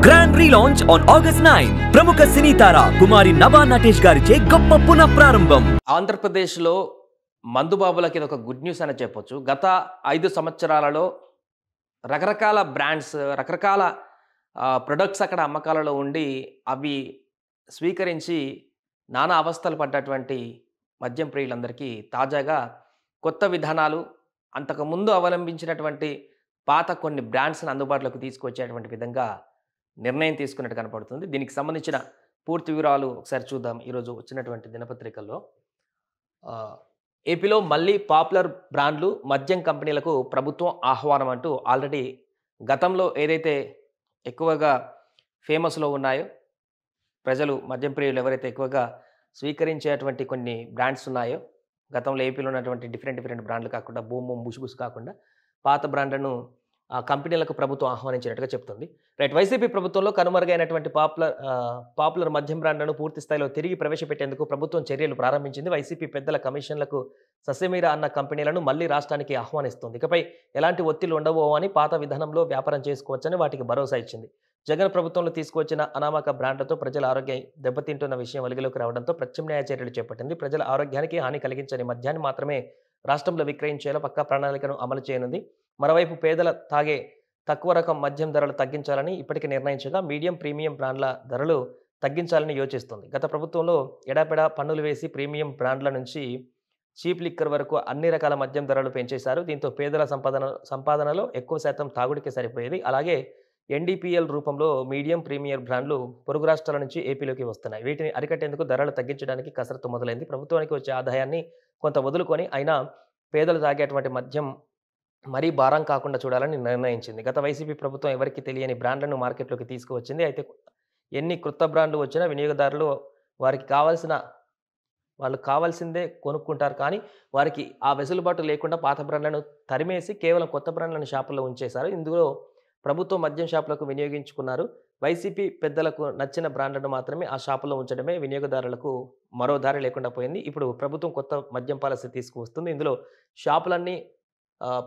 Grand relaunch on August 9 ప్రముఖ సినీ తార కుమారి నభా నటేష్ గారిచే గొప్ప పునః ప్రారంభం. ఆంధ్రప్రదేశ్లో మందుబాబులకి ఇది ఒక గుడ్ న్యూస్ అని చెప్పొచ్చు. గత 5 సంవత్సరాలలో రకరకాల బ్రాండ్స్, రకరకాల ప్రొడక్ట్స్ అక్కడ అమ్మకాలలో ఉండి అవి స్వీకరించి నానా అవస్థలు పడ్డటువంటి మద్యం ప్రియులందరికీ తాజాగా కొత్త విధానాలు, అంతకుముందు అవలంబించినటువంటి పాత కొన్ని బ్రాండ్స్‌ని అందుబాటులోకి తీసుకొచ్చేటువంటి విధంగా నిర్ణయం తీసుకున్నట్టు కనపడుతుంది. దీనికి సంబంధించిన పూర్తి వివరాలు ఒకసారి చూద్దాం. ఈరోజు వచ్చినటువంటి దినపత్రికల్లో ఏపీలో మళ్ళీ పాపులర్ బ్రాండ్లు, మద్యం కంపెనీలకు ప్రభుత్వం ఆహ్వానం అంటూ ఆల్రెడీ గతంలో ఏదైతే ఎక్కువగా ఫేమస్‌లో ఉన్నాయో, ప్రజలు మద్యం ప్రియులు ఎవరైతే ఎక్కువగా స్వీకరించేటువంటి కొన్ని బ్రాండ్స్ ఉన్నాయో, గతంలో ఏపీలో ఉన్నటువంటి డిఫరెంట్ బ్రాండ్లు కాకుండా బూమ్ బూమ్ బుష్ బుష్ కాకుండా పాత బ్రాండ్లను కంపెనీలకు ప్రభుత్వం ఆహ్వానించినట్టుగా చెప్తుంది. రైట్. వైసీపీ ప్రభుత్వంలో కనుమరుగైనటువంటి పాపులర్ మద్యం బ్రాండ్లను పూర్తి స్థాయిలో తిరిగి ప్రవేశపెట్టేందుకు ప్రభుత్వం చర్యలు ప్రారంభించింది. వైసీపీ పెద్దల కమిషన్లకు ససేమిరా అన్న కంపెనీలను మళ్లీ రాష్ట్రానికి ఆహ్వానిస్తుంది. ఇకపై ఎలాంటి ఒత్తిళ్లు ఉండవో అని, పాత విధానంలో వ్యాపారం చేసుకోవచ్చని వాటికి భరోసా ఇచ్చింది. జగన్ ప్రభుత్వంలో తీసుకువచ్చిన అనామక బ్రాండ్లతో ప్రజల ఆరోగ్యం దెబ్బతింటున్న విషయం వెలుగులోకి రావడంతో ప్రత్యామ్నాయ చర్యలు చేపట్టింది. ప్రజల ఆరోగ్యానికి హాని కలిగించని మద్యాన్ని మాత్రమే రాష్ట్రంలో విక్రయించేలా పక్కా ప్రణాళికను అమలు చేయనుంది. మరోవైపు పేదల తాగే తక్కువ రకం మద్యం ధరలు తగ్గించాలని ఇప్పటికే నిర్ణయించగా, మీడియం, ప్రీమియం బ్రాండ్ల ధరలు తగ్గించాలని యోచిస్తుంది. గత ప్రభుత్వంలో ఎడాపెడా పన్నులు వేసి ప్రీమియం బ్రాండ్ల నుంచి చీప్ లిక్కర్ వరకు అన్ని రకాల మద్యం ధరలు పెంచేశారు. దీంతో పేదల సంపాదనలో ఎక్కువ శాతం తాగుడికి సరిపోయేది. అలాగే ఎన్డీపీఎల్ రూపంలో మీడియం, ప్రీమియం బ్రాండ్లు పొరుగు రాష్ట్రాల నుంచి ఏపీలోకి వస్తున్నాయి. వీటిని అరికట్టేందుకు ధరలు తగ్గించడానికి కసరత్తు మొదలైంది. ప్రభుత్వానికి వచ్చే ఆదాయాన్ని కొంత వదులుకొని అయినా పేదలు తాగేటువంటి మద్యం మరీ భారం కాకుండా చూడాలని నిర్ణయించింది. గత వైసీపీ ప్రభుత్వం ఎవరికీ తెలియని బ్రాండ్లను మార్కెట్లోకి తీసుకువచ్చింది. అయితే ఎన్ని కొత్త బ్రాండ్లు వచ్చినా వినియోగదారులు వాళ్ళు కావాల్సిందే కొనుక్కుంటారు. కానీ వారికి ఆ వెసులుబాటు లేకుండా పాత బ్రాండ్లను తరిమేసి కేవలం కొత్త బ్రాండ్లను షాపుల్లో ఉంచేశారు. ఇందులో ప్రభుత్వం మద్యం షాపులకు వినియోగించుకున్నారు. వైసీపీ పెద్దలకు నచ్చిన బ్రాండ్లను మాత్రమే ఆ షాపుల్లో ఉంచడమే వినియోగదారులకు మరో దారి లేకుండా పోయింది. ఇప్పుడు ప్రభుత్వం కొత్త మద్యం పాలసీ తీసుకువస్తుంది. ఇందులో షాపులన్నీ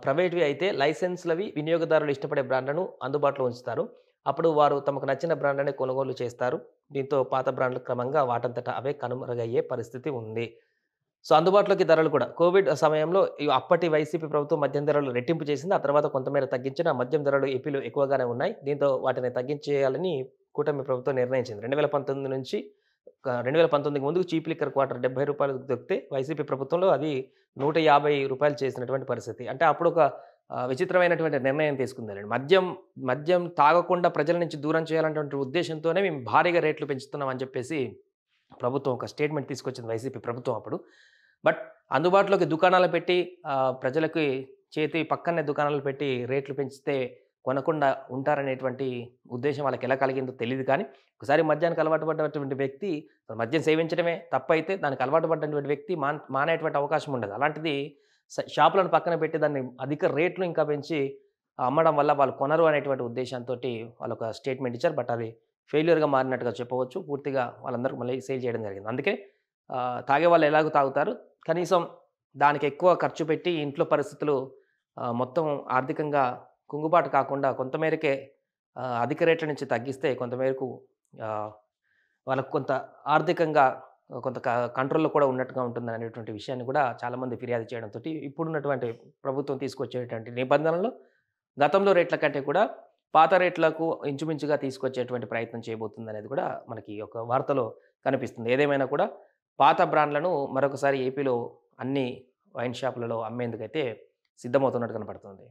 ప్రైవేట్వి అయితే లైసెన్స్లవి వినియోగదారులు ఇష్టపడే బ్రాండ్లను అందుబాటులో ఉంచుతారు. అప్పుడు వారు తమకు నచ్చిన బ్రాండ్లనే కొనుగోలు చేస్తారు. దీంతో పాత బ్రాండ్లు క్రమంగా వాటంతట అవే కనుమరుగయ్యే పరిస్థితి ఉంది. సో అందుబాటులోకి ధరలు కూడా కోవిడ్ సమయంలో అప్పటి వైసీపీ ప్రభుత్వం మద్యం ధరలు రెట్టింపు చేసింది. ఆ తర్వాత కొంతమేర తగ్గించిన మద్యం ధరలు ఏపీలో ఎక్కువగానే ఉన్నాయి. దీంతో వాటిని తగ్గించేయాలని కూటమి ప్రభుత్వం నిర్ణయించింది. 2019 నుంచి 2019కి ముందు చీప్ లిక్కర్ క్వార్టర్ రూ. 70 దొరికితే వైసీపీ ప్రభుత్వంలో అది రూ. 150 చేసినటువంటి పరిస్థితి. అంటే అప్పుడు ఒక విచిత్రమైనటువంటి నిర్ణయం తీసుకుందండి. మద్యం తాగకుండా ప్రజల నుంచి దూరం చేయాలనేటువంటి ఉద్దేశంతోనే మేము భారీగా రేట్లు పెంచుతున్నాం అని చెప్పేసి ప్రభుత్వం ఒక స్టేట్మెంట్ తీసుకొచ్చింది వైసీపీ ప్రభుత్వం అప్పుడు. బట్ అందుబాటులోకి దుకాణాలు పెట్టి ప్రజలకి చేతి పక్కనే దుకాణాలు పెట్టి రేట్లు పెంచితే కొనకుండా ఉంటారనేటువంటి ఉద్దేశం వాళ్ళకి ఎలా కలిగిందో తెలియదు. కానీ ఒకసారి మద్యానికి అలవాటు పడ్డటువంటి వ్యక్తి, మద్యం సేవించడమే తప్పైతే దానికి అలవాటు పడ్డటువంటి వ్యక్తి మానేటువంటి అవకాశం ఉండదు. అలాంటిది షాపులను పక్కన పెట్టి దాన్ని అధిక రేట్లు ఇంకా పెంచి అమ్మడం వల్ల వాళ్ళు కొనరు అనేటువంటి ఉద్దేశంతోటి వాళ్ళు ఒక స్టేట్మెంట్ ఇచ్చారు. బట్ అది ఫెయిల్యూర్గా మారినట్టుగా చెప్పవచ్చు. పూర్తిగా వాళ్ళందరూ మళ్ళీ సేల్ చేయడం జరిగింది. అందుకే తాగే వాళ్ళు ఎలాగో తాగుతారు, కనీసం దానికి ఎక్కువ ఖర్చు పెట్టి ఇంట్లో పరిస్థితులు మొత్తం ఆర్థికంగా కుంగుబాటు కాకుండా కొంతమేరకే అధిక రేట్ల నుంచి తగ్గిస్తే కొంతమేరకు వాళ్ళకు కొంత ఆర్థికంగా కొంత కంట్రోల్‌లో కూడా ఉన్నట్టుగా ఉంటుందనేటువంటి విషయాన్ని కూడా చాలామంది ఫిర్యాదు చేయడంతోటి ఇప్పుడున్నటువంటి ప్రభుత్వం తీసుకొచ్చేటువంటి నిబంధనలు గతంలో రేట్ల కంటే కూడా పాత రేట్లకు ఇంచుమించుగా తీసుకొచ్చేటువంటి ప్రయత్నం చేయబోతుందనేది కూడా మనకి ఒక వార్తలో కనిపిస్తుంది. ఏదేమైనా కూడా పాత బ్రాండ్లను మరొకసారి ఏపీలో అన్ని వైన్ షాపులలో అమ్మేందుకైతే సిద్ధమవుతున్నట్టు కనపడుతుంది.